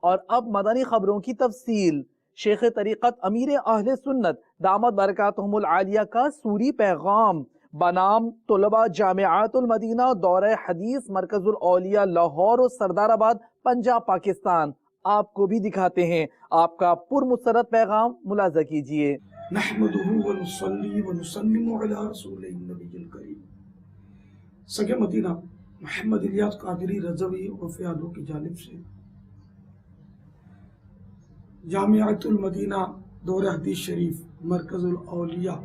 اور اب مدنی خبروں کی تفصیل۔ شیخ طریقت امیر اہل سنت دامت برکاتہم العالیہ کا سوری پیغام بنام طلبہ جامعات المدینہ دورہ حدیث مرکز الاولیاء لاہور و سردار آباد پنجاب پاکستان آپ کو بھی دکھاتے ہیں۔ آپ کا پرمسرت پیغام ملاحظہ کیجئے۔ نحمدہ ونصلی ونسلم علی رسول النبی الکریم۔ سگے مدینہ محمد الیاس قادری رضوی وفیادو کی جانب سے جامعۃ المدینہ دورہ حدیث شریف مرکز الاولیاء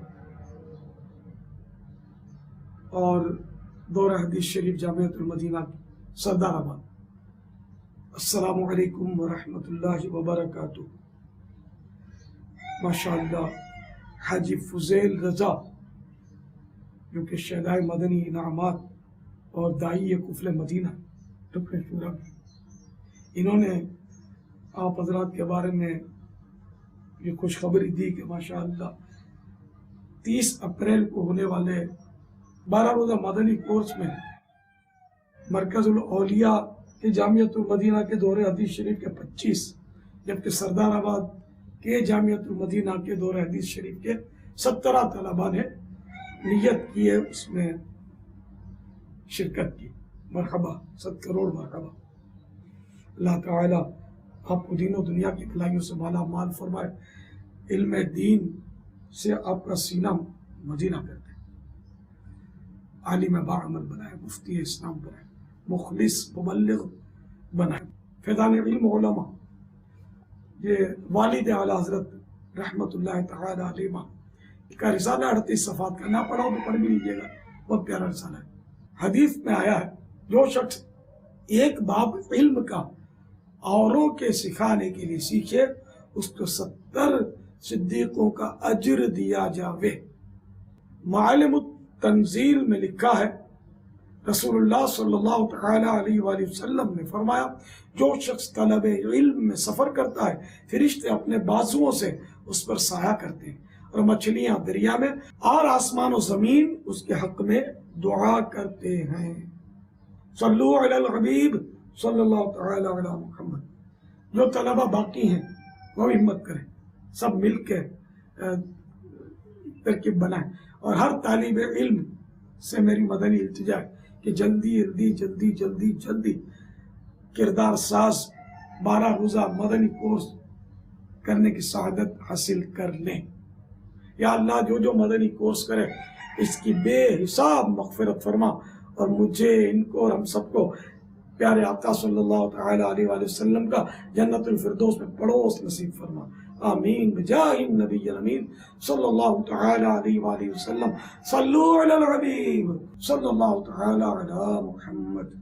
اور دورہ حدیث شریف جامعۃ المدینہ سردار آباد، السلام علیکم ورحمۃ اللہ وبرکاتہ۔ ماشاءاللہ حاجی فضیل رضا جو کہ شہدائے مدنی انعامات اور داعی کفل مدینہ رکن شورا، انہوں نے آپ حضرات کے بارے میں یہ خوشخبری دی کہ ماشاءاللہ 30 اپریل کو ہونے والے 12 روزہ مدنی کورس میں مرکز الاولیاء کے جامعۃ المدینہ کے دورہ حدیث شریف کے 25، جبکہ سردار آباد کے جامعۃ المدینہ کے دورہ حدیث شریف کے 17 طلباء نے نیت کی ہے اس میں شرکت کی۔ مرحبا، 7 کروڑ مرحبا۔ اللہ تعالی آپ کو دین و دنیا کی بھلائیوں سے مالا مال فرمائے، علم دین سے آپ کا سینہ مدینہ کر دے، عالم باعمل بنائے، مفتی اسلام بنائے، مخلص مبلغ بنائے، فیضان علم علماء۔ یہ والد اعلیٰ حضرت رحمت اللہ تعالی علیہ کا رسالہ 38 صفحات کا، نہ پڑھو تو پڑھ بھی لیجیے گا، بہت پیارا رسالہ ہے۔ حدیث میں آیا ہے جو شخص ایک باب علم کا اوروں کے سکھانے کے لیے سیکھے اس کو 70 صدیقوں کا اجر دیا جاوے۔ معالم التنزیل میں لکھا ہے رسول اللہ صلی اللہ تعالی علیہ وآلہ وسلم نے فرمایا جو شخص طلب علم میں سفر کرتا ہے فرشتے اپنے بازوؤں سے اس پر سایہ کرتے ہیں اور مچھلیاں دریا میں اور آسمان و زمین اس کے حق میں دعا کرتے ہیں۔ صلو علی الحبیب صلی اللہ تعالی علی محمد۔ جو طلبہ باقی ہیں وہ ہمت کریں، سب مل کے ترکیب بنائیں، اور ہر طالب علم سے میری مدنی التجا ہے کہ جلدی کردار ساز 12 روزہ مدنی کورس کرنے کی سعادت حاصل کر لیں۔ یا اللہ جو مدنی کورس کرے اس کی بے حساب مغفرت فرما، اور مجھے، ان کو اور ہم سب کو پیارے آقا صلی اللہ تعالی علیہ وآلہ وسلم کا جنت الفردوس میں پڑوس نصیب فرما، آمین بجاہ النبی الامین صلی اللہ تعالی علیہ وآلہ وسلم۔ صلو علی الحبیب صلی اللہ تعالی علی محمد۔